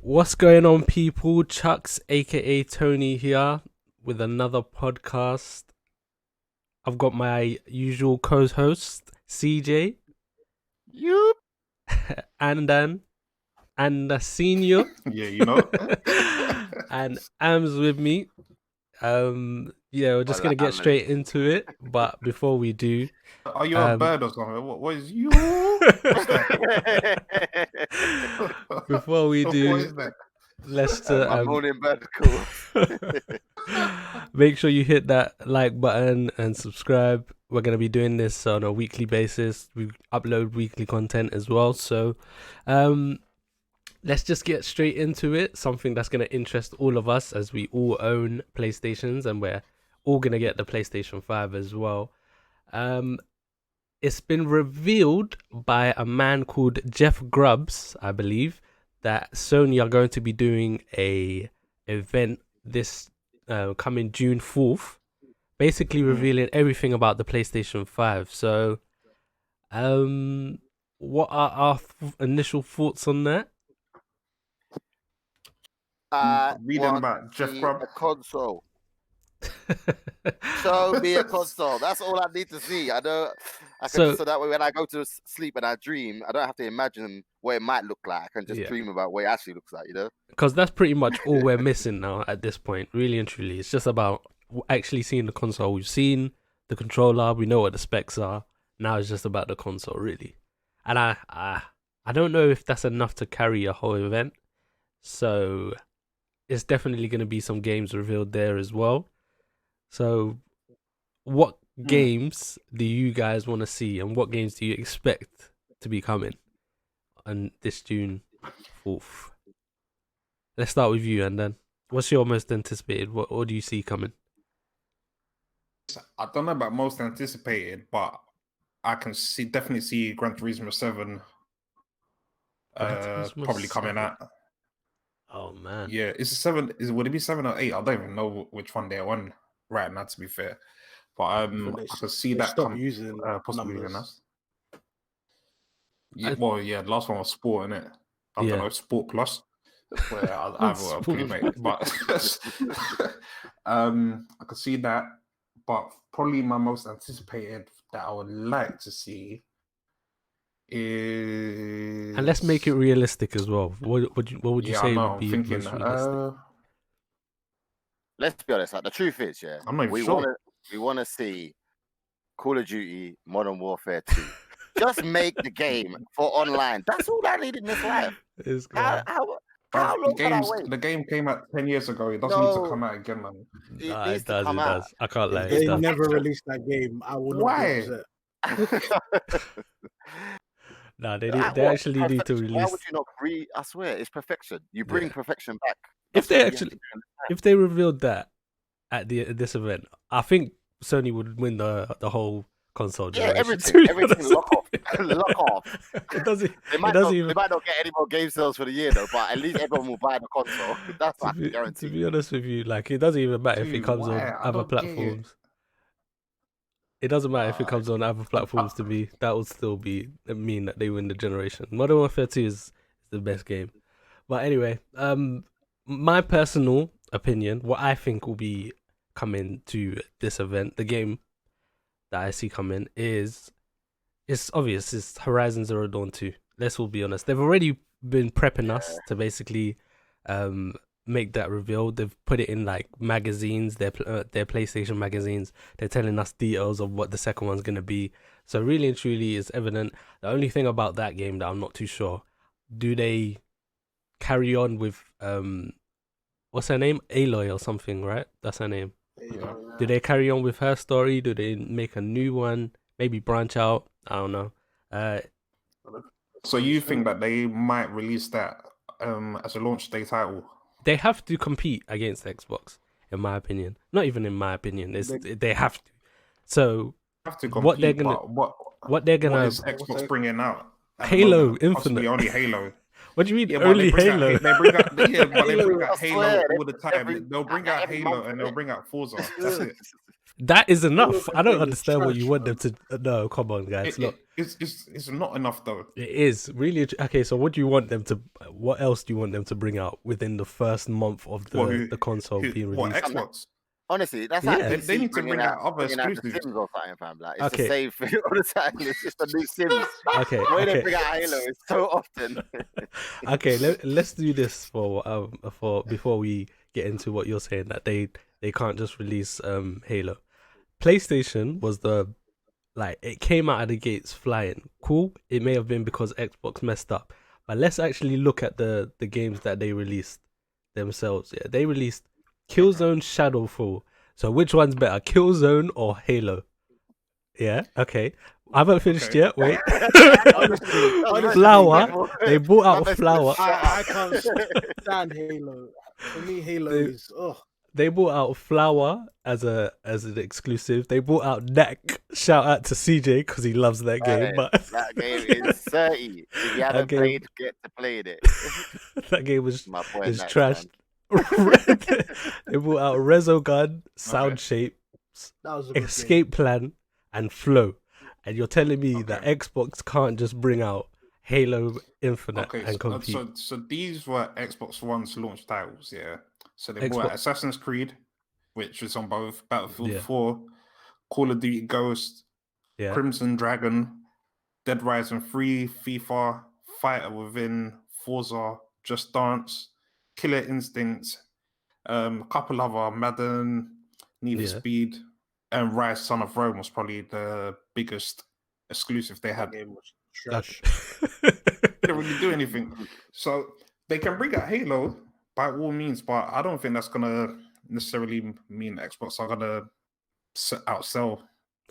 What's going on, people? Chucks, aka Tony, here with another podcast. I've got my usual co-host, CJ, Yup. and the senior, and Am's with me. We're just gonna get straight into it. But before we do, are you a bird or something? What is you? Before we do, let's my morning bird cool. Make sure you hit that like button and subscribe. We're going to be doing this on a weekly basis. We upload weekly content as well. So let's just get straight into it. Something that's going to interest all of us, as we all own PlayStations and we're all going to get the PlayStation 5 as well. It's been revealed by a man called Jeff Grubbs, I believe, that Sony are going to be doing a event this coming June 4th, basically revealing everything about the PlayStation 5. So, what are our initial thoughts on that? Reading about Jeff Grubb. A console. Show me a console. That's all I need to see. I know. So that way, when I go to sleep and I dream, I don't have to imagine what it might look like. I can just dream about what it actually looks like. Because that's pretty much all we're missing now at this point. Really and truly, it's just about actually seeing the console. We've seen the controller. We know what the specs are. Now it's just about the console, really. And I don't know if that's enough to carry a whole event. So it's definitely going to be some games revealed there as well. So what games do you guys want to see, and what games do you expect to be coming on this June 4th? Let's start with you, and then what's your most anticipated? What do you see coming? I don't know about most anticipated, but I can definitely see Gran Turismo 7 probably coming out. Oh man, yeah, it's a 7. Would it be 7 or 8? I don't even know which one they're on right now, to be fair. But I can see that possibly using us. Yeah, the last one was Sport, innit? I don't know, Sport Plus. Where I put it, mate. But I could see that. But probably my most anticipated that I would like to see is, and let's make it realistic as well. What would you say would be thinking, most realistic? Let's be honest. The truth is, I'm not even sure. We want to see Call of Duty Modern Warfare 2. Just make the game for online. That's all I need in this life. How long can I wait? The game came out 10 years ago. It doesn't need to come out again, man. It does. I can't lie. They never released that game. I will not be upset. No, they actually need to release. Why would you not I swear, it's perfection. You bring perfection back. If they revealed that at this event, I think Sony would win the whole console generation. Yeah, everything lock off. They might not get any more game sales for the year though, but at least everyone will buy the console. That's what I can guarantee. To be honest with you, like, it doesn't even matter if it comes on other platforms. It doesn't matter if it comes on other platforms to me. That would still mean that they win the generation. Modern Warfare 2 is the best game. But anyway, my personal opinion, what I think will be coming to this event, the game that I see coming it's obvious. It's Horizon Zero Dawn 2. Let's all be honest. They've already been prepping us to basically make that reveal. They've put it in like magazines, their PlayStation magazines. They're telling us details of what the second one's going to be. So really and truly it's evident. The only thing about that game that I'm not too sure, do they carry on with what's her name? Aloy or something, right? That's her name. Yeah. Do they carry on with her story? Do they make a new one? Maybe branch out? I don't know. So you think that they might release that as a launch day title? They have to compete against Xbox, in my opinion. Not even in my opinion. They have to. So what they're gonna what is Xbox bringing out? Halo Infinite. Only Halo. What do you mean only Halo? They bring out Halo all the time. They'll bring out Halo and they'll bring out Forza. That's it. That is enough. I don't understand what trash, you want man. them to. No, come on, guys. Look, It's not enough though. it is really okay. So, what do you want them to? What else do you want them to bring out within the first month of the console being released? What, Xbox? Honestly, that's Yeah. like They need to bring out other bringing out the exclusives. Sims or something, fam. Like it's Okay. the same thing all the time. It's just a new Sims. Okay, The way they okay. bring out Halo is so often. Okay, let's do this for before we get into what you're saying that they can't just release Halo. PlayStation was it came out of the gates flying. Cool. It may have been because Xbox messed up, but let's actually look at the games that they released themselves. Yeah, they released Killzone Shadowfall. So which one's better, Killzone or Halo? Yeah. Okay. I haven't finished yet. Wait. Honestly, Flower. They brought out Flower. I can't stand Halo. For me, Halo is They brought out Flower as an exclusive. They brought out Neck. Shout out to CJ because he loves that game. But that game is 30. If you haven't played, get to play it. That game is trash. Man. They brought out Resogun, Sound Shapes, Escape Plan, and Flow. And you're telling me that Xbox can't just bring out Halo Infinite and compete? So these were Xbox One's launch titles, yeah. So they brought out Assassin's Creed, which was on both Battlefield 4, Call of Duty Ghost, Crimson Dragon, Dead Rising 3, FIFA, Fighter Within, Forza, Just Dance, Killer Instinct, a couple other Madden, Need for Speed, and Rise Son of Rome was probably the biggest exclusive they had. That game was trash. They didn't really do anything. So they can bring out Halo by all means, but I don't think that's gonna necessarily mean Xbox are gonna outsell.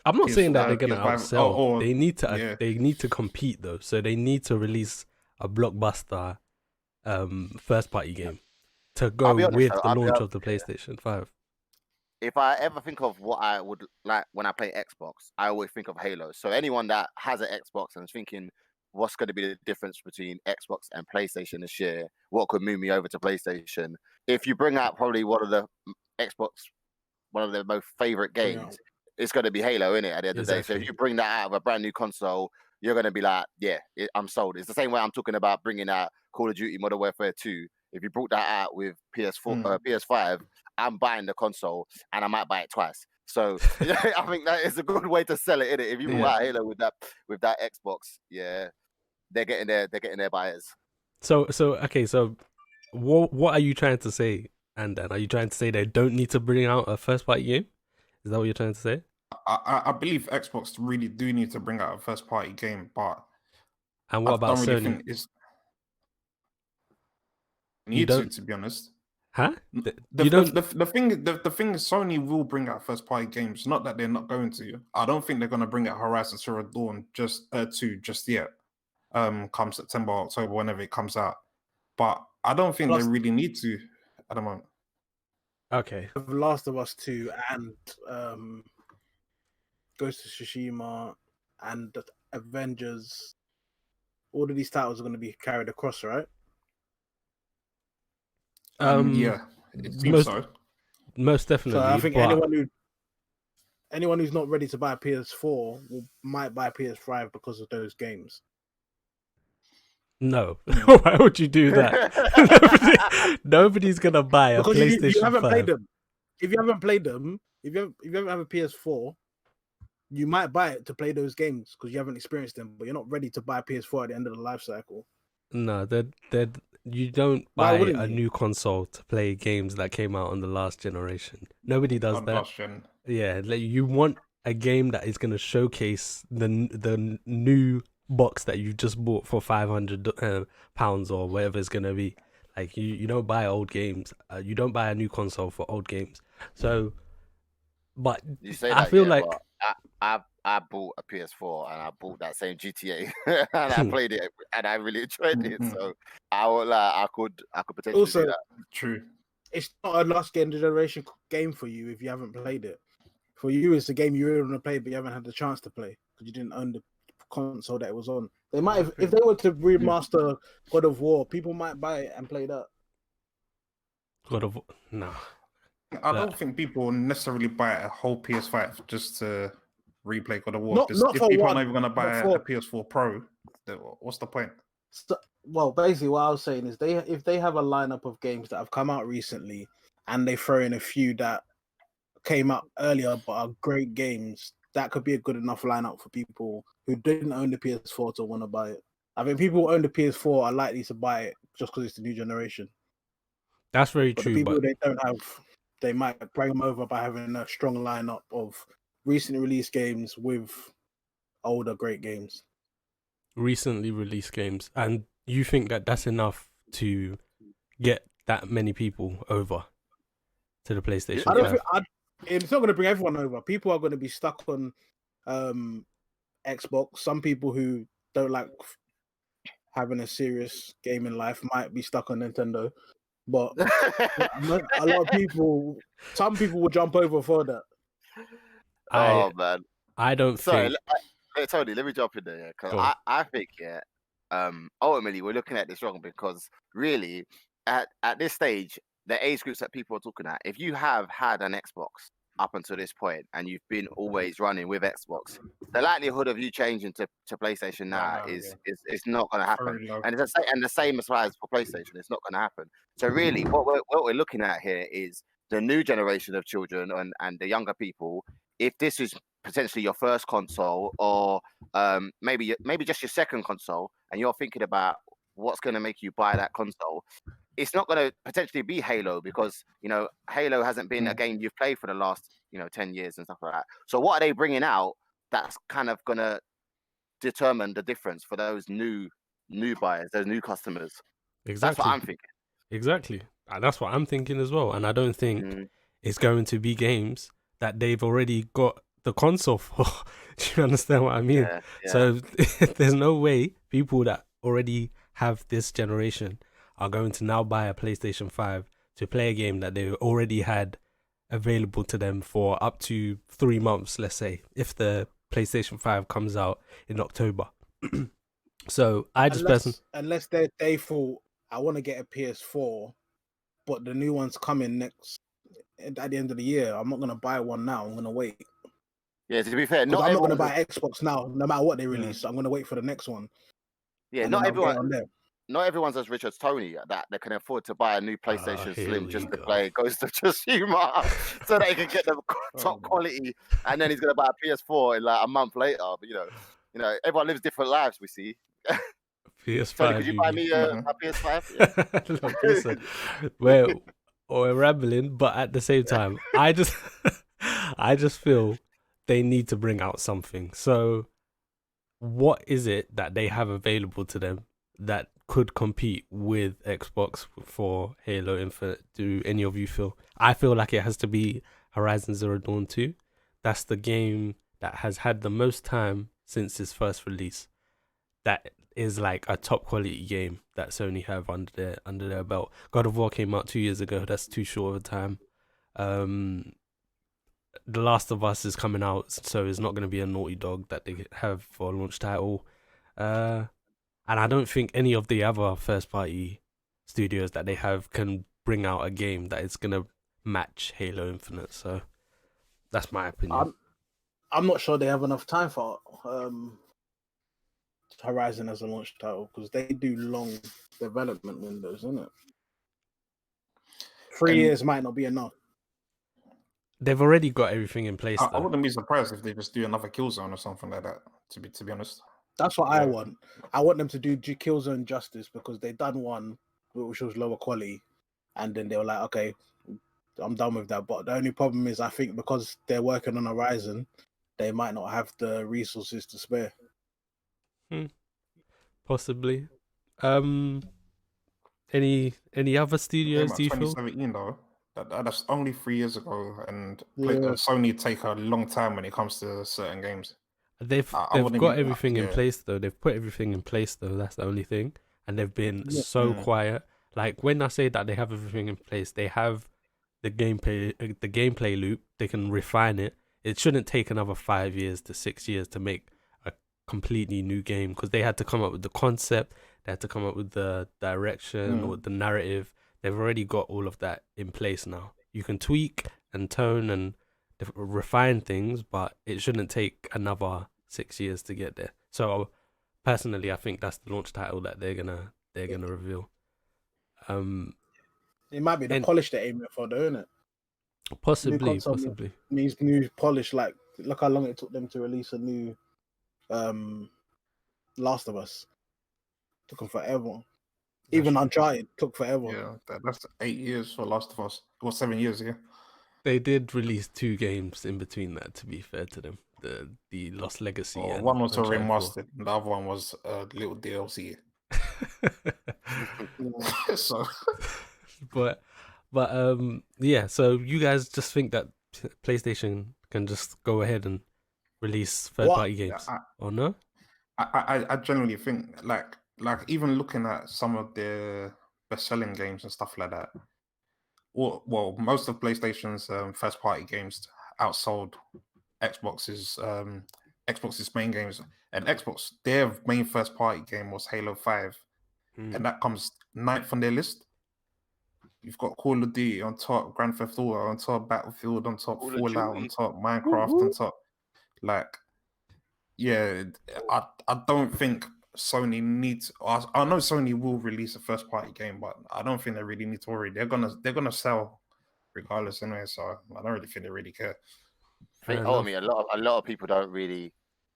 I'm not saying that they're gonna outsell. Or they need to. They need to compete though. So they need to release a blockbuster first party game to go with the launch of the PlayStation 5. If I ever think of what I would like when I play Xbox, I always think of Halo. So anyone that has an Xbox and is thinking, what's going to be the difference between Xbox and PlayStation this year? What could move me over to PlayStation? If you bring out probably one of their most favorite games, it's going to be Halo, innit? At the end of the day. So if you bring that out of a brand new console, you're going to be like, I'm sold. It's the same way I'm talking about bringing out Call of Duty Modern Warfare 2. If you brought that out with PS5, I'm buying the console and I might buy it twice. So I think that is a good way to sell it, innit? If you buy Halo with that Xbox, they're getting their buyers. So what are you trying to say? And then are you trying to say they don't need to bring out a first party game? Is that what you're trying to say? I believe Xbox really do need to bring out a first party game, but and what about Sony? To be honest. Huh? The thing is, Sony will bring out first party games. Not that they're not going to. I don't think they're going to bring out Horizon Zero Dawn just yet. Come September, October, whenever it comes out. But I don't think they really need to at the moment. Okay. Last of Us 2 and Ghost of Tsushima and Avengers. All of these titles are going to be carried across, right? Yeah, it seems so. Most definitely. So I think anyone who's not ready to buy a PS4 might buy a PS5 because of those games. No, why would you do that? Nobody's gonna buy a PlayStation. You haven't 5. played them. If you haven't played them, if you haven't have a PS4, you might buy it to play those games because you haven't experienced them. But you're not ready to buy a PS4 at the end of the life cycle. No, you don't buy a new console to play games that came out on the last generation. Nobody does that. Yeah, you want a game that is going to showcase the new box that you just bought for £500 or whatever it's going to be. Like you don't buy old games. You don't buy a new console for old games. So, but you say I feel like I bought a PS4 and I bought that same GTA and I played it and I really enjoyed it. So I could potentially do that. True. It's not a last generation game for you if you haven't played it. For you, it's a game you really want to play, but you haven't had the chance to play because you didn't own the console that it was on. They might have, if they were to remaster God of War, people might buy it and play that. God of War, no. I don't think people necessarily buy a whole PS5 just to replay God of War. Not If for people one, are not even going to buy for... a PS4 Pro, what's the point? So, well, basically, what I was saying is if they have a lineup of games that have come out recently and they throw in a few that came out earlier but are great games, that could be a good enough lineup for people who didn't own the PS4 to want to buy it. I think people who own the PS4 are likely to buy it just because it's the new generation. That's very But true. the people But they don't have, they might bring them over by having a strong lineup of recently released games with older great games. Recently released games, and you think that that's enough to get that many people over to the PlayStation 5? I don't think it's not going to bring everyone over. People are going to be stuck on Xbox. Some people who don't like having a serious game in life might be stuck on Nintendo. But a lot of people, some people will jump over for that. Man, I don't think. Tony, let me jump in there, because I think ultimately we're looking at this wrong, because really at this stage, the age groups that people are talking at, if you have had an Xbox up until this point and you've been always running with Xbox, the likelihood of you changing to PlayStation now is not going to happen. And the same applies for PlayStation. It's not going to happen. So really, what we're looking at here is the new generation of children and the younger people. If this is potentially your first console, or maybe just your second console, and you're thinking about what's going to make you buy that console, it's not going to potentially be Halo, because Halo hasn't been a game you've played for the last 10 years and stuff like that. So what are they bringing out that's kind of going to determine the difference for those new buyers, those new customers? Exactly. That's what I'm thinking. Exactly. That's what I'm thinking as well. And I don't think it's going to be games that they've already got the console for. Do you understand what I mean? Yeah. So there's no way people that already have this generation are going to now buy a PlayStation 5 to play a game that they already had available to them for up to 3 months, let's say, if the PlayStation 5 comes out in October. So I just unless they thought, I want to get a PS4, but the new one's coming at the end of the year. I'm not going to buy one now. I'm going to wait. Yeah, to be fair, I'm not going to buy Xbox now, no matter what they release. I'm going to wait for the next one. Yeah, not everyone's as rich as Tony that they can afford to buy a new PlayStation Slim just to play Ghost of Tsushima so they can get the top quality, and then he's going to buy a PS4 in like a month later. But everyone lives different lives, we see. PS5. Tony, could you buy me a PS5? Look, listen, we're rambling, but at the same time, I just feel they need to bring out something. So what is it that they have available to them that could compete with Xbox for Halo Infinite? Do any of you feel? I feel like it has to be Horizon Zero Dawn 2. That's the game that has had the most time since its first release. That is like a top quality game that Sony have under their belt. God of War came out 2 years ago. That's too short of a time. The Last of Us is coming out, so it's not going to be a Naughty Dog that they have for a launch title. And I don't think any of the other first-party studios that they have can bring out a game that is going to match Halo Infinite. So that's my opinion. I'm not sure they have enough time for Horizon as a launch title, because they do long development windows, isn't it? 3 years might not be enough. They've already got everything in place. I wouldn't be surprised if they just do another Killzone or something like that. To be honest, that's what I want. I want them to do Killzone justice, because they done one which was lower quality, and then they were like, okay, I'm done with that. But the only problem is, I think because they're working on Horizon, they might not have the resources to spare. Possibly. Any other studios? Do you feel? 2017 though. That's only 3 years ago, and Sony take a long time when it comes to certain games. They've got everything in place though. They've put everything in place though. That's the only thing, and they've been so quiet. Like when I say that they have everything in place, they have the gameplay loop. They can refine it. It shouldn't take another 5 years to 6 years to make a completely new game, because they had to come up with the concept. They had to come up with the direction or the narrative. They've already got all of that in place now. you can tweak and tone and refine things, but it shouldn't take another 6 years to get there. So personally, I think that's the launch title that they're gonna reveal. It might be the polish they're aiming for, though, isn't it? Possibly. Means new polish. Like, look how long it took them to release a new Last of Us. Took them forever. Even Uncharted took forever. Yeah, that's 8 years for Last of Us. Or 7 years ago. They did release 2 games in between that, to be fair to them. The Lost Legacy. And one was a Uncharted remastered, and the other one was a little DLC. So, but yeah. So you guys just think that PlayStation can just go ahead and release third-party games, or no? I generally think like even looking at some of the best-selling games and stuff like that. Well, most of PlayStation's first-party games outsold Xbox's main games, and Xbox, their main first-party game was Halo 5, and that comes 9th on their list. You've got Call of Duty on top, Grand Theft Auto on top, Battlefield on top, Fallout on top, Minecraft on top. Like, yeah, I don't think Sony needs. I know Sony will release a first-party game, but I don't think they really need to worry. They're gonna sell regardless anyway. So I don't really think they really care. I mean, a lot of people don't really,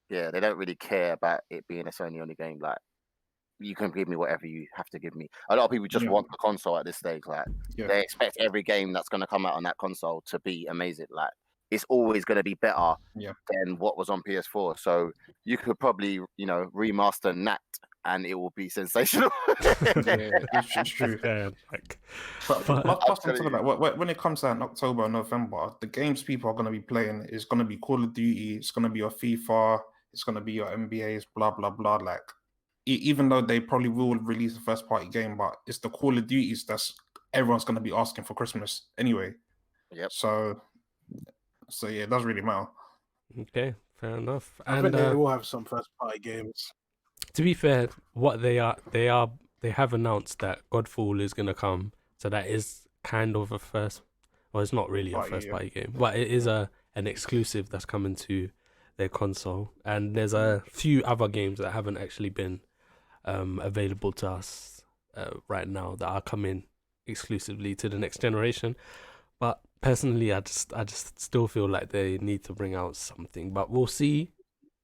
they don't really care about it being a Sony only game. Like, you can give me whatever you have to give me. A lot of people just want the console at this stage. Like, they expect every game that's going to come out on that console to be amazing. Like, it's always going to be better than what was on PS4. So you could probably, remaster Nat and it will be sensational. It's true. But plus on top of that, when it comes out in October and November, the games people are going to be playing is going to be Call of Duty, it's going to be your FIFA, it's going to be your NBAs, blah, blah, blah. Like, even though they probably will release a first-party game, but it's the Call of Duties that's everyone's going to be asking for Christmas anyway. Yep. So yeah, it doesn't really matter. Okay, fair enough. I think they will have some first-party games. To be fair, what they have announced that Godfall is going to come, so that is kind of a first. Well, it's not really a first-party game, but it is an exclusive that's coming to their console. And there's a few other games that haven't actually been available to us right now that are coming exclusively to the next generation. But personally, I just still feel like they need to bring out something. But we'll see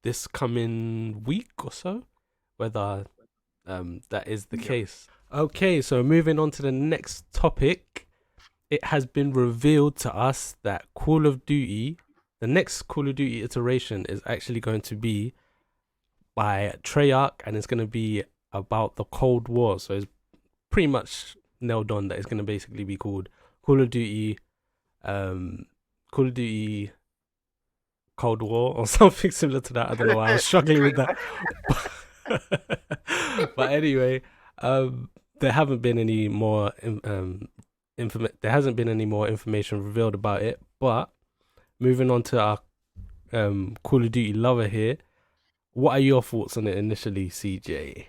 this coming week or so whether that is the case. Okay, so moving on to the next topic. It has been revealed to us that Call of Duty, the next Call of Duty iteration, is actually going to be by Treyarch, and it's going to be about the Cold War. So it's pretty much nailed on that it's going to basically be called Call of Duty Cold War or something similar to that. I don't know why I was struggling with that. But anyway, there haven't been any more there hasn't been any more information revealed about it. But moving on to our Call of Duty lover here, what are your thoughts on it initially, CJ?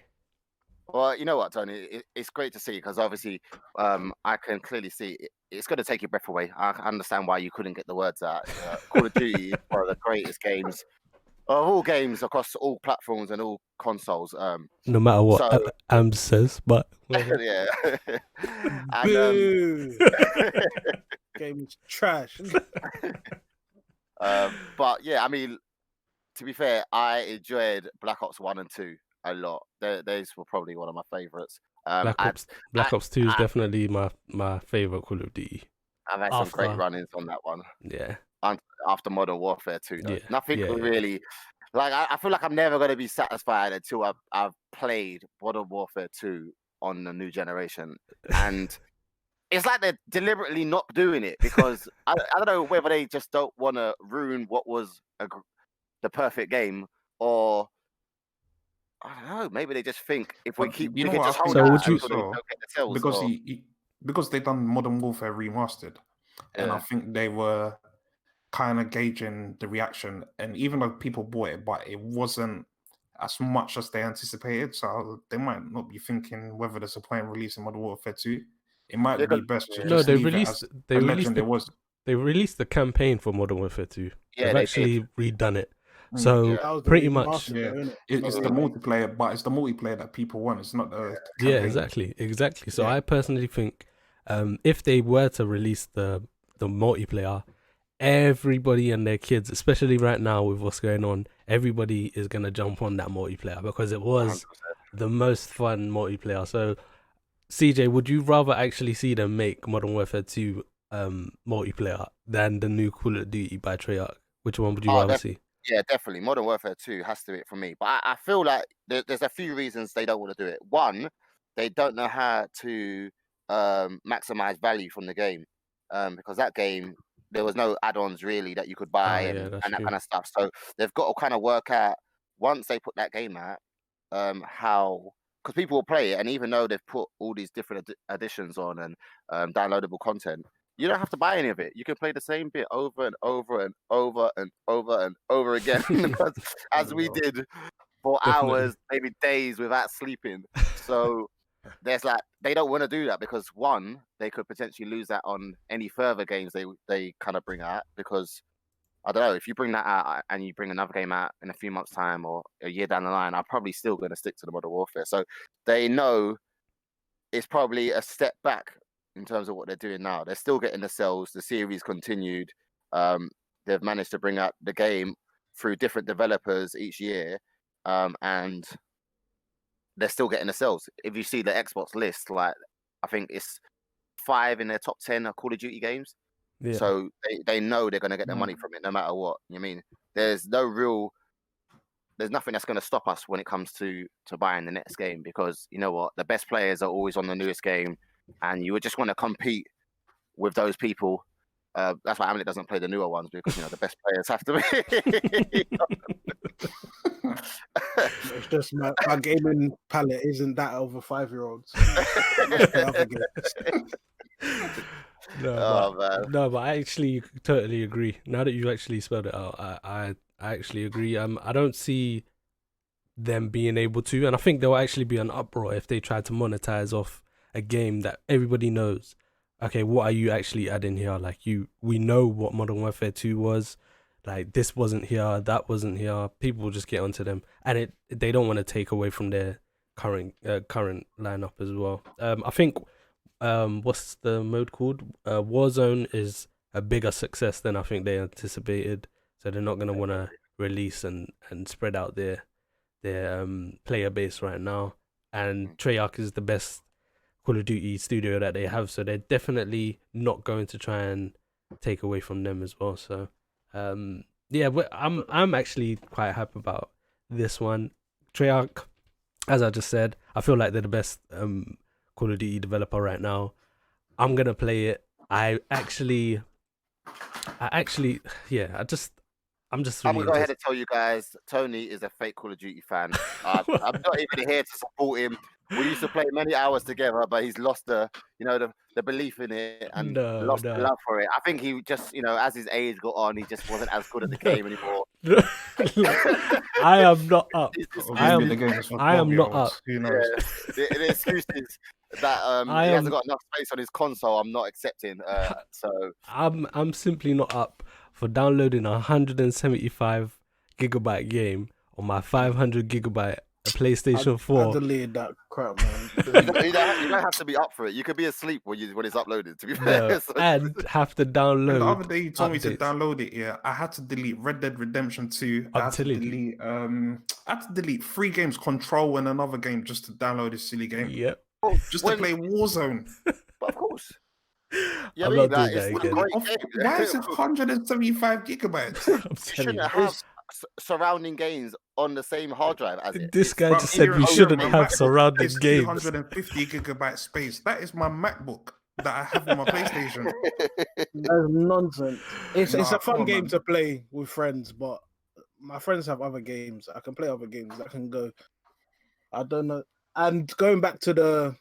Well, you know what, Tony? It's great to see because obviously I can clearly see it's going to take your breath away. I understand why you couldn't get the words out. Call of Duty is one of the greatest games of all games across all platforms and all consoles. No matter what Am says, but yeah. And, game's trash. But yeah, I mean, to be fair, I enjoyed Black Ops 1 and 2 a lot. Those were probably one of my favorites. Black Ops 2 is definitely my favorite Call of Duty. I've had some great run-ins on that one. Yeah. After Modern Warfare 2, though. Yeah. Nothing really. Like, I feel like I'm never going to be satisfied until I've played Modern Warfare 2 on the new generation. And it's like they're deliberately not doing it because I don't know whether they just don't want to ruin what was the perfect game, or I don't know. Maybe they just think if we keep, we can just hold on until they don't get the tells. Because they done Modern Warfare Remastered, and I think they were kind of gauging the reaction. And even though people bought it, but it wasn't as much as they anticipated, so they might not be thinking whether there's a point in releasing Modern Warfare 2. it might be best to No, just they leave released. it as They a released. legend it was. They released the campaign for Modern Warfare 2. Yeah, They've they actually redone it. Mm. So That was the pretty much, remaster, Yeah, though, innit? it's Not the main. multiplayer, but it's the multiplayer that people want. It's not the yeah, campaign. exactly. So Yeah. I personally think, if they were to release the multiplayer, everybody and their kids, especially right now with what's going on, everybody is gonna jump on that multiplayer because it was 100%. the most fun multiplayer. So, CJ, would you rather actually see them make Modern Warfare 2 multiplayer than the new Call of Duty by Treyarch? Which one would you rather see? Yeah, definitely. Modern Warfare 2 has to do it for me. But I feel like there's a few reasons they don't want to do it. One, they don't know how to maximize value from the game. Because that game, there was no add-ons really that you could buy yeah, and that's that true. kind of stuff. So they've got to kind of work out, once they put that game out, how, because people will play it, and even though they've put all these different additions on and downloadable content, you don't have to buy any of it. You can play the same bit over and over and over and over and over again, as we did for Definitely. hours, maybe days without sleeping. So there's like, they don't want to do that because, one, they could potentially lose that on any further games they kind of bring out, because I don't know, if you bring that out and you bring another game out in a few months' time or a year down the line, I'm probably still going to stick to the Modern Warfare. So they know it's probably a step back in terms of what they're doing now. They're still getting the sales. The series continued. They've managed to bring out the game through different developers each year, and they're still getting the sales. If you see the Xbox list, like, I think it's 5 in their top 10 of Call of Duty games. Yeah. So they know they're going to get their money from it no matter what. You mean, there's nothing that's going to stop us when it comes to buying the next game, because you know what, the best players are always on the newest game, and you would just want to compete with those people. That's why Hamlet doesn't play the newer ones, because the best players have to be. It's just my gaming palette isn't that of a 5-year-old. No, but I actually totally agree. Now that you actually spelled it out, I actually agree. I don't see them being able to, and I think there will actually be an uproar if they try to monetize off a game that everybody knows. Okay, what are you actually adding here? Like, we know what Modern Warfare 2 was. Like, this wasn't here, that wasn't here. People will just get onto them, and they don't want to take away from their current lineup as well. I think what's the mode called? Warzone is a bigger success than I think they anticipated. So they're not gonna want to release and spread out their player base right now. And Treyarch is the best Call of Duty studio that they have, so they're definitely not going to try and take away from them as well. So yeah, I'm actually quite happy about this one. Treyarch, as I just said, I feel like they're the best Call of Duty developer right now. I'm gonna play it. I'm just I'm really gonna go ahead and tell you guys, Tony is a fake Call of Duty fan. I'm not even here to support him. We used to play many hours together, but he's lost the belief in it and lost the love for it. I think he just, as his age got on, he just wasn't as good at the game anymore. I am not up. I am not up. Who knows? Yeah. The excuse is that he hasn't got enough space on his console. I'm not accepting. So I'm simply not up for downloading a 175 gigabyte game on my 500 gigabyte PlayStation 4. I deleted that crap, man. you don't have to be up for it. You could be asleep when it's uploaded, to be fair. No, and have to download. The other day you told updates. me to download it. Yeah, I had to delete Red Dead Redemption 2. I had to delete 3 games, Control and another game, just to download this silly game. Yep. Just to play Warzone. But of course. Yeah, I'm not doing that again. Why is it 175 gigabytes? You shouldn't have surrounding games on the same hard drive as it. This guy just said we shouldn't have surrounding games. 250 gigabyte space. That is my MacBook that I have on my PlayStation. That's nonsense. It's a fun game to play with friends, but my friends have other games. I can play other games that can go. I don't know. And going back to the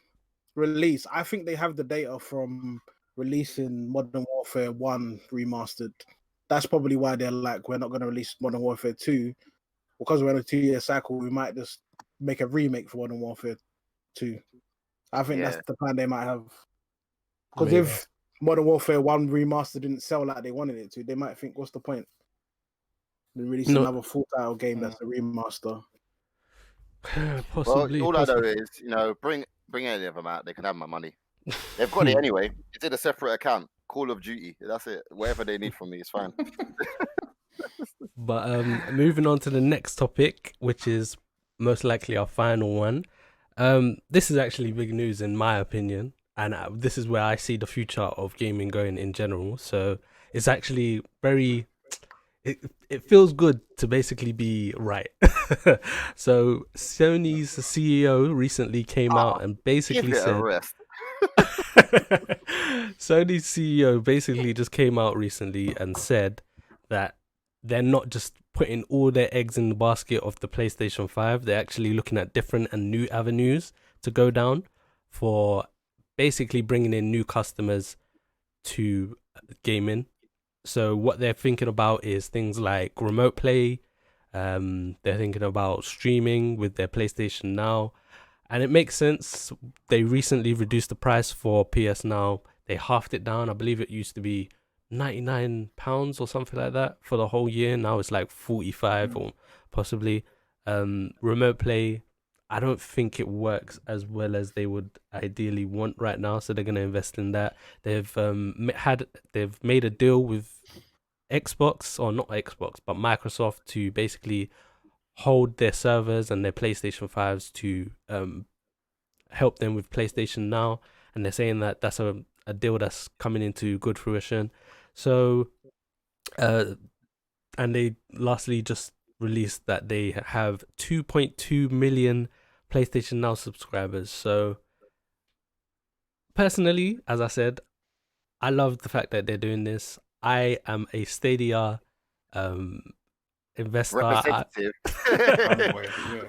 release, I think they have the data from releasing Modern Warfare 1 remastered. That's probably why they're like, we're not going to release Modern Warfare 2. Because we're on a 2-year cycle, we might just make a remake for Modern Warfare 2. I think that's the plan they might have. Because if Modern Warfare 1 remaster didn't sell like they wanted it to, they might think, what's the point? They release another full title game that's a remaster. Possibly. Well, all I know is, bring any of them out. They can have my money. They've got it anyway. It's in a separate account. Call of Duty. That's it. Whatever they need from me is fine. But moving on to the next topic, which is most likely our final one. This is actually big news in my opinion, and this is where I see the future of gaming going in general. So it's actually it feels good to basically be right. So Sony's CEO recently came out and basically said, Sony's CEO basically just came out recently and said that they're not just putting all their eggs in the basket of the PlayStation 5. They're actually looking at different and new avenues to go down for basically bringing in new customers to gaming. So what they're thinking about is things like remote play. They're thinking about streaming with their PlayStation Now. And it makes sense. They recently reduced the price for PS Now. They halved it down. I believe it used to be £99 or something like that for the whole year. Now it's like 45 or possibly. Remote play, I don't think it works as well as they would ideally want right now, so they're going to invest in that. They've made a deal with Xbox, or not Xbox, but Microsoft, to basically hold their servers and their PlayStation 5s to help them with PlayStation Now, and they're saying that that's a deal that's coming into good fruition. So, and they lastly just released that they have 2.2 million PlayStation Now subscribers. So personally, as I said, I love the fact that they're doing this. I am a Stadia investor. Representative.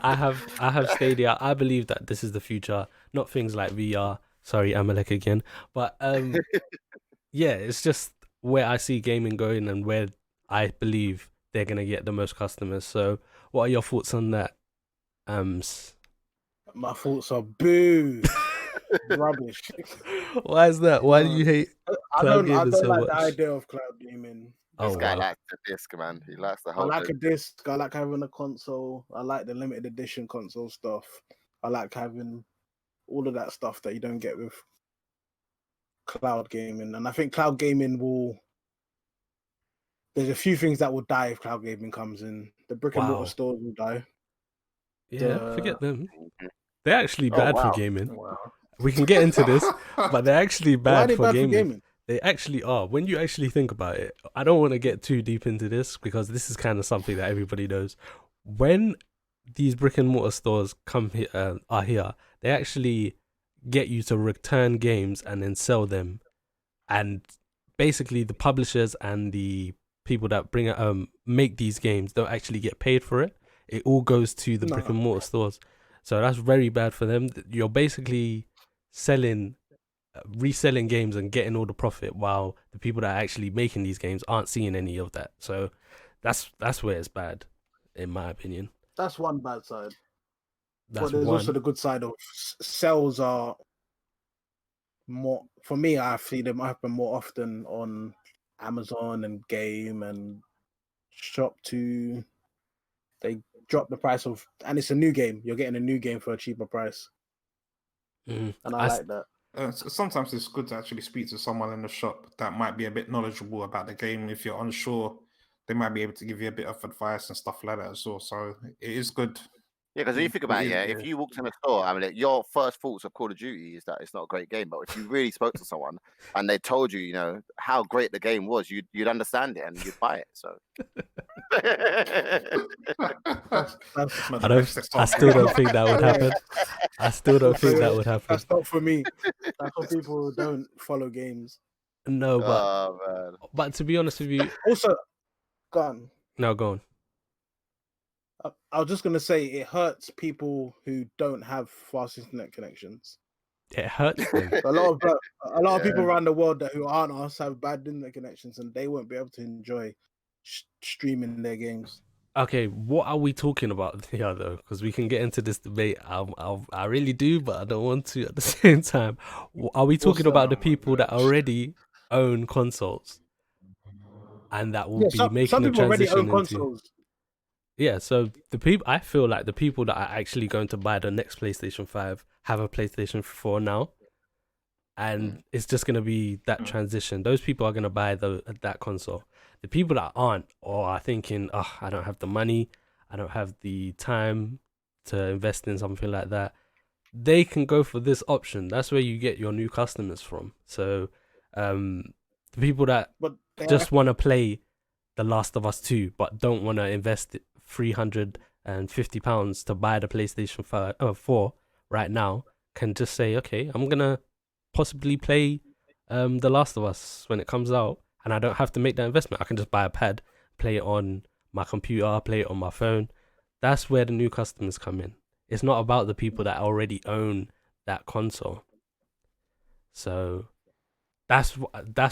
I have Stadia. I believe that this is the future, not things like VR. Sorry, Amalek again. But yeah, it's just where I see gaming going and where I believe they're gonna get the most customers. So what are your thoughts on that? My thoughts are boo. Rubbish. Why is that? Why do you hate cloud gaming so much? I don't like the idea of cloud gaming. This guy likes the disc, man. He likes the whole. I like a disc. I like having a console. I like the limited edition console stuff. I like having all of that stuff that you don't get with cloud gaming. And I think cloud gaming there's a few things that will die if cloud gaming comes in. The brick and mortar stores will die. Yeah, forget them. They're actually bad for gaming. Wow. We can get into this, but they're actually bad for gaming. They actually are. When you actually think about it, I don't want to get too deep into this because this is kind of something that everybody knows. When these brick and mortar stores are here, they actually get you to return games and then sell them. And basically the publishers and the people that make these games don't actually get paid for it. It all goes to the brick and mortar stores. So that's very bad for them. You're basically reselling games and getting all the profit, while the people that are actually making these games aren't seeing any of that. So that's where it's bad, in my opinion. That's one bad side. But there's also the good side of sales are more. For me, I see them happen more often on Amazon and Game and Shop2. They drop the price of, and it's a new game. You're getting a new game for a cheaper price, and I like that. Sometimes it's good to actually speak to someone in the shop that might be a bit knowledgeable about the game. If you're unsure, they might be able to give you a bit of advice and stuff like that as well. So it is good. Yeah, because when you think about it, if you walked in a store, I mean, your first thoughts of Call of Duty is that it's not a great game. But if you really spoke to someone and they told you, how great the game was, you'd understand it and you'd buy it. So I still don't think that would happen. I still don't think that would happen. That's not for me. That's for people who don't follow games. No, but to be honest with you, also, go on. No, go on. I was just gonna say it hurts people who don't have fast internet connections. It hurts them. A lot of people around the world who aren't us have bad internet connections, and they won't be able to enjoy streaming their games. Okay, what are we talking about here, though? Because we can get into this debate. I really do, but I don't want to at the same time. Are we talking about the people that already own consoles and that will Yeah, be some making a people already own transition into? consoles. Yeah, so the people, I feel like the people that are actually going to buy the next PlayStation 5 have a PlayStation 4 now, and it's just going to be that transition. Those people are going to buy that console. The people that aren't, or are thinking, oh, I don't have the money, I don't have the time to invest in something like that, they can go for this option. That's where you get your new customers from. So the people that But just want to play The Last of Us 2 but don't want to invest £350 to buy the PlayStation 4 right now can just say, okay, I'm going to possibly play The Last of Us when it comes out, and I don't have to make that investment. I can just buy a pad, play it on my computer, play it on my phone. That's where the new customers come in. It's not about the people that already own that console. So that's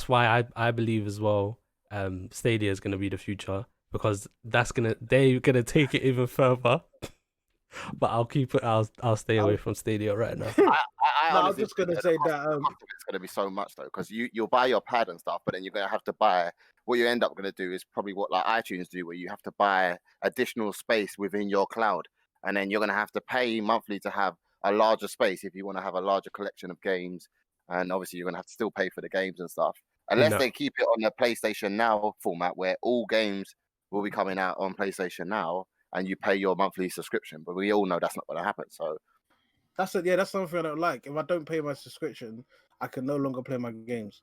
why I believe as well Stadia is going to be the future, because they're gonna take it even further. But I'll stay away from Stadia right now. I I'm just gonna say that it's gonna be so much though, because you'll buy your pad and stuff, but then you're gonna have to buy. What you end up gonna do is probably what like iTunes do, where you have to buy additional space within your cloud, and then you're gonna have to pay monthly to have a larger space if you want to have a larger collection of games, and obviously you're gonna have to still pay for the games and stuff, unless they keep it on the PlayStation Now format, where all games will be coming out on PlayStation Now, and you pay your monthly subscription. But we all know that's not going to happen. So that's something I don't like. If I don't pay my subscription, I can no longer play my games.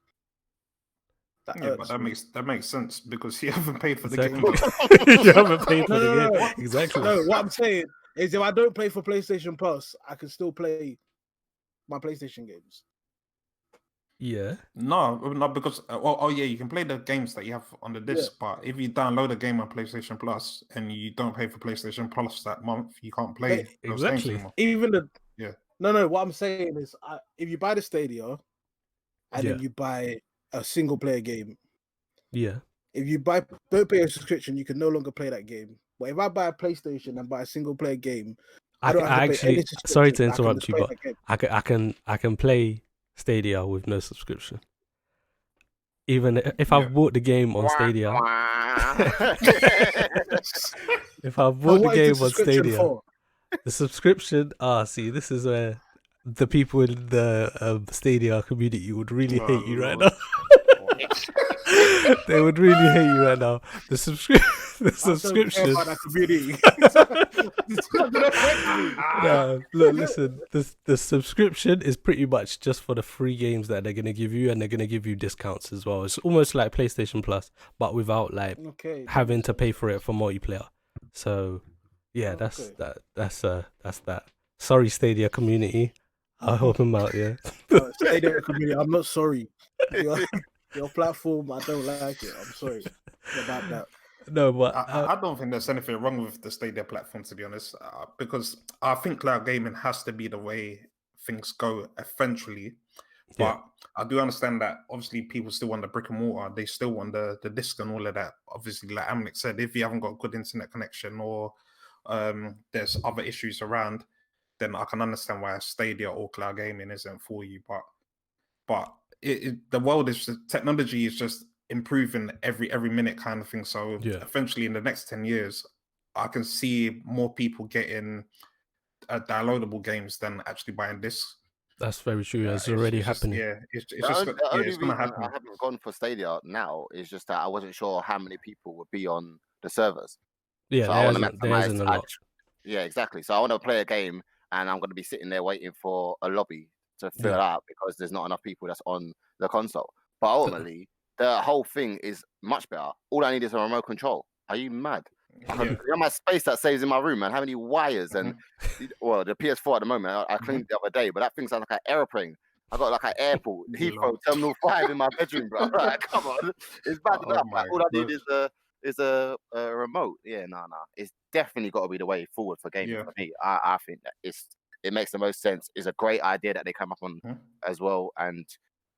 But that makes sense because you haven't paid for the game. You haven't paid for the game. Exactly. No, what I'm saying is if I don't pay for PlayStation Plus, I can still play my PlayStation games. Yeah. No, because you can play the games that you have on the disc, but if you download a game on PlayStation Plus and you don't pay for PlayStation Plus that month, you can't play those games anymore. No. What I'm saying is, if you buy the Stadia and then you buy a single player game, if you don't pay a subscription, you can no longer play that game. But if I buy a PlayStation and buy a single player game, I don't have to pay any subscription. Sorry to interrupt you, but I can play Stadia with no subscription. Even if I've bought the game on Stadia. If I've bought the game on Stadia, the subscription, see, this is where the people in the Stadia community would really hate you right now. They would really hate you right now. The subscription. No, look, listen. The subscription is pretty much just for the free games that they're gonna give you, and they're gonna give you discounts as well. It's almost like PlayStation Plus, but without having to pay for it for multiplayer. So, yeah, that's that. Sorry, Stadia community. I'll help him out. Yeah. Stadia community. I'm not sorry. Your platform, I don't like it. I'm sorry about that. No, but I don't think there's anything wrong with the Stadia platform, to be honest, because I think cloud gaming has to be the way things go eventually. But I do understand that obviously people still want the brick and mortar. They still want the disc and all of that. Obviously, like Amnik said, if you haven't got a good internet connection or there's other issues around, then I can understand why Stadia or cloud gaming isn't for you. But the world is technology is just improving every minute kind of thing. So eventually in the next 10 years, I can see more people getting downloadable games than actually buying discs. That's very true. It's already happening. It's the only reason I haven't gone for Stadia now is just that I wasn't sure how many people would be on the servers. Yeah, so there isn't a lot. Yeah, exactly. So I want to play a game and I'm going to be sitting there waiting for a lobby to fill out because there's not enough people that's on the console. But ultimately, the whole thing is much better. All I need is a remote control. Are you mad? You know how much space that saves in my room, man. How many wires and well, the PS4 at the moment, I cleaned it the other day, but that thing's like an airplane. I got like an airport, Heathrow, Terminal 5 in my bedroom, bro. Like, come on, it's bad enough. Like, all I need is a remote. Yeah, no. It's definitely got to be the way forward for gaming for me. I think that it makes the most sense. It's a great idea that they come up on as well, and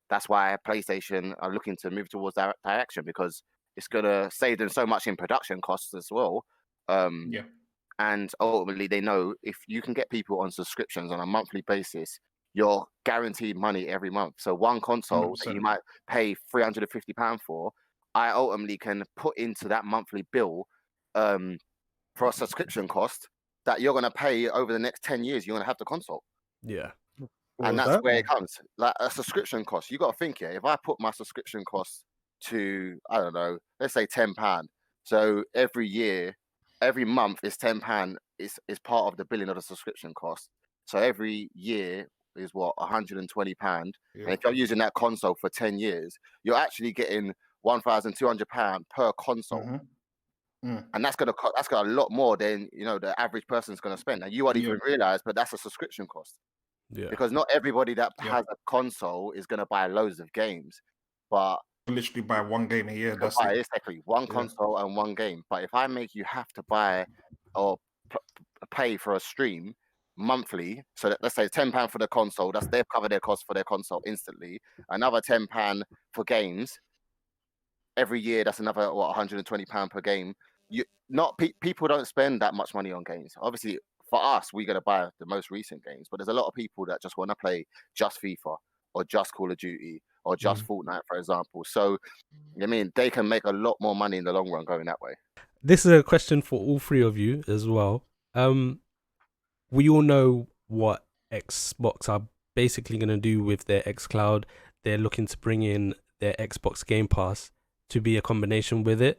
that's why PlayStation are looking to move towards that direction, because it's going to save them so much in production costs as well. And ultimately, they know if you can get people on subscriptions on a monthly basis, you're guaranteed money every month. So one console 100%. that you might pay £350 for, I ultimately can put into that monthly bill for a subscription cost that you're going to pay over the next 10 years. You're going to have the console. Yeah. And that's where it comes. Like a subscription cost. You got to think here. If I put my subscription cost to, I don't know, let's say £10. So every month is £10 is part of the billing of the subscription cost. So every year is what, £120. And if you're using that console for 10 years, you're actually getting £1,200 per console. And that's got a lot more than the average person's gonna spend. And you won't even realize, but that's a subscription cost. Yeah. Because not everybody that has a console is gonna buy loads of games, but literally buy one game a year. That's it. Exactly, one console and one game. But if I make you have to buy or pay for a stream monthly, so that, let's say £10 for the console, they've covered their cost for their console instantly. Another £10 for games every year. That's another £120 per game. People don't spend that much money on games. Obviously, for us, we're gonna buy the most recent games, but there's a lot of people that just want to play just FIFA or just Call of Duty or just Fortnite, for example. So, I mean, they can make a lot more money in the long run going that way. This is a question for all three of you as well. We all know what Xbox are basically going to do with their xCloud. They're looking to bring in their Xbox Game Pass to be a combination with it.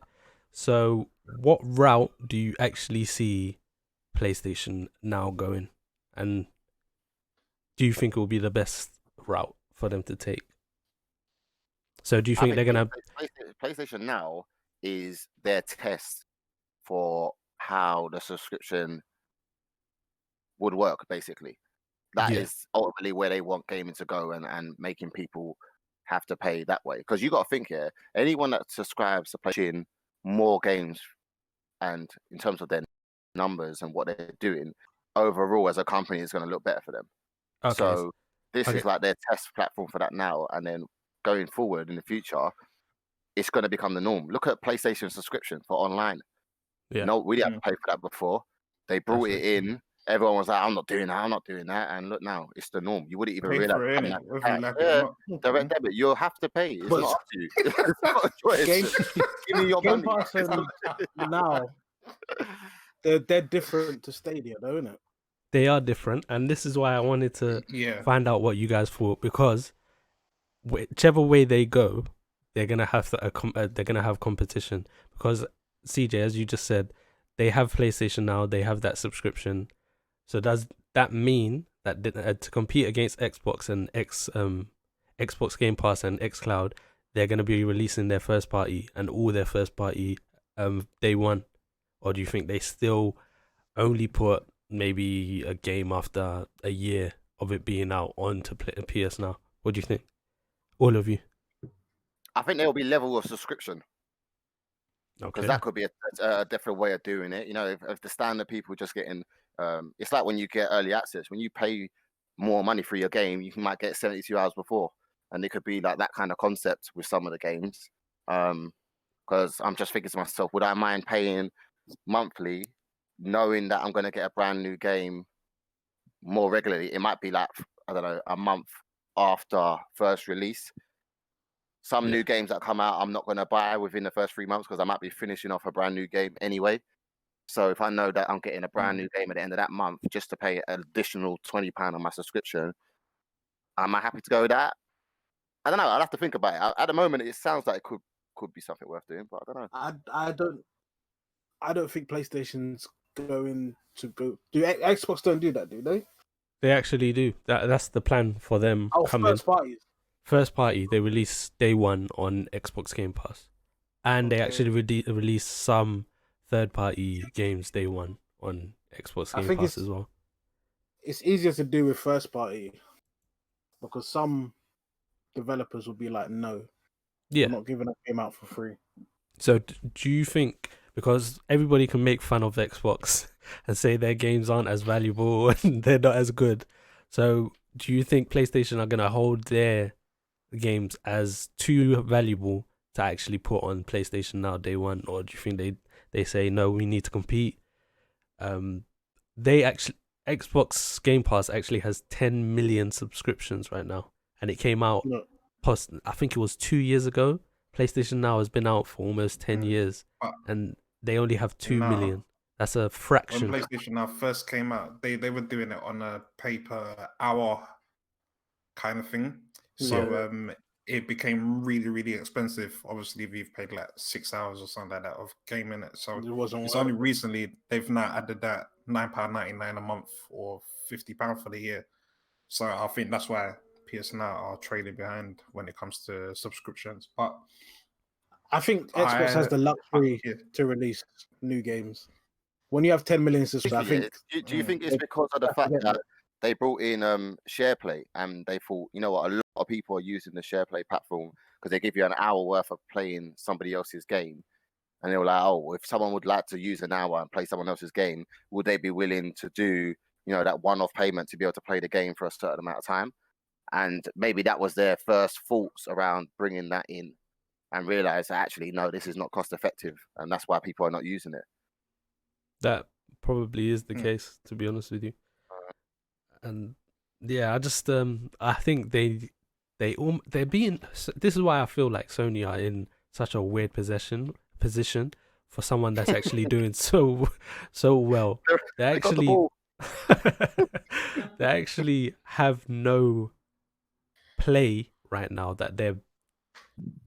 So what route do you actually see PlayStation now going? And do you think it will be the best route for them to take? So do you think they're going to... PlayStation Now is their test for how the subscription would work, basically. That is ultimately where they want gaming to go and making people have to pay that way. Because you got to think here, anyone that subscribes to PlayStation more games and in terms of their numbers and what they're doing, overall as a company is going to look better for them. Okay. So this is like their test platform for that now. And then going forward in the future, it's going to become the norm. Look at PlayStation subscription for online. Yeah. No, we didn't have to pay for that before. They brought it in. Everyone was like, I'm not doing that. And look now, it's the norm. You wouldn't even realize. Direct debit, you'll have to pay. It's not up to you. It's not a choice. Give me your Game money. Pass now, they're different to Stadia, though, isn't it? They are different. And this is why I wanted to find out what you guys thought. Because whichever way they go, they're going to have they're going to have competition. Because CJ, as you just said, they have PlayStation Now. They have that subscription. So does that mean that to compete against Xbox and Xbox Game Pass and xCloud, they're going to be releasing their first party and all their first party day one? Or do you think they still only put maybe a game after a year of it being out onto PS Now? What do you think? All of you? I think there will be level of subscription. Because that could be a different way of doing it. If the standard people just getting... it's like when you get early access. When you pay more money for your game, you might get 72 hours before. And it could be like that kind of concept with some of the games. Because I'm just thinking to myself, would I mind paying monthly, knowing that I'm going to get a brand new game more regularly? It might be like, I don't know, a month after first release. Some new games that come out, I'm not going to buy within the first 3 months because I might be finishing off a brand new game anyway. So if I know that I'm getting a brand new game at the end of that month, just to pay an additional £20 on my subscription, am I happy to go with that? I don't know. I'll have to think about it. At the moment, it sounds like it could be something worth doing, but I don't know. I don't think PlayStation's going to go. Do Xbox don't do that? Do they? They actually do. That's the plan for them. First party, they release day one on Xbox Game Pass, and they actually release some third-party games day one on Xbox Game Pass as well. It's easier to do with first-party because some developers will be like, no, we're not giving a game out for free. So do you think, because everybody can make fun of Xbox and say their games aren't as valuable and they're not as good, so do you think PlayStation are going to hold their games as too valuable to actually put on PlayStation Now day one, or do you think they say no, we need to compete. Xbox Game Pass actually has 10 million subscriptions right now, and it came out I think it was 2 years ago. PlayStation Now has been out for almost 10 years, and they only have 2 million. That's a fraction. When PlayStation Now first came out, they were doing it on a pay-per-hour kind of thing. So it became really, really expensive. Obviously, if you've paid like 6 hours or something like that of gaming it. So it's only recently they've now added that £9.99 a month or £50 for the year. So I think that's why PS Now are trading behind when it comes to subscriptions. But I think Xbox has the luxury to release new games. When you have 10 million subscribers, do you think it's because of the fact that they brought in SharePlay and they thought, you know what, a lot of people are using the SharePlay platform because they give you an hour worth of playing somebody else's game, and they were like, oh, if someone would like to use an hour and play someone else's game, would they be willing to do, you know, that one-off payment to be able to play the game for a certain amount of time? And maybe that was their first thoughts around bringing that in, and realize that actually, no, this is not cost effective, and that's why people are not using it. That probably is the case, to be honest with you. And yeah, I think they're being. This is why I feel like Sony are in such a weird position for someone that's actually doing so well. They actually have no play right now that they're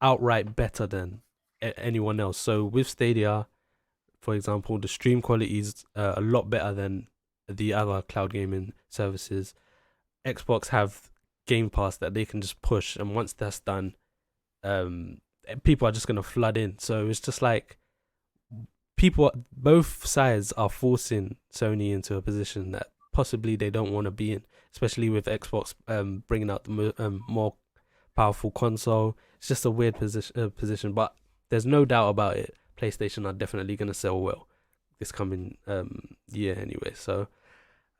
outright better than anyone else. So with Stadia, for example, the stream quality is a lot better than the other cloud gaming services. Xbox have Game Pass that they can just push, and once that's done, people are just going to flood in. So it's just like both sides are forcing Sony into a position that possibly they don't want to be in, especially with Xbox bringing out the more powerful console. It's just a weird position, but there's no doubt about it. PlayStation are definitely going to sell well this coming year anyway. So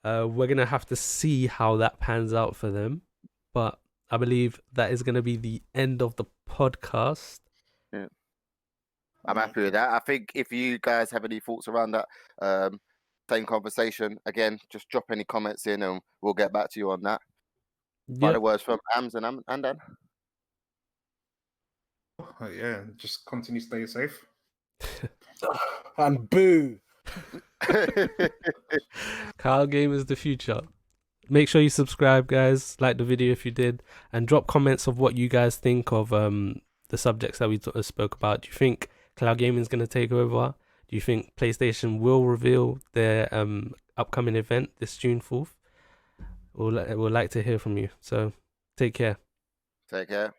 we're going to have to see how that pans out for them. But I believe that is going to be the end of the podcast. Yeah, I'm happy with that. I think if you guys have any thoughts around that same conversation, again, just drop any comments in and we'll get back to you on that. Final words from Ams and Dan. Yeah, just continue staying safe. And boo. Cloud game is the future. Make sure you subscribe, guys. Like the video if you did, and drop comments of what you guys think of the subjects that we spoke about. Do you think cloud gaming is going to take over? Do you think PlayStation will reveal their upcoming event this June 4th? We'll like to hear from you. So take care. Take care.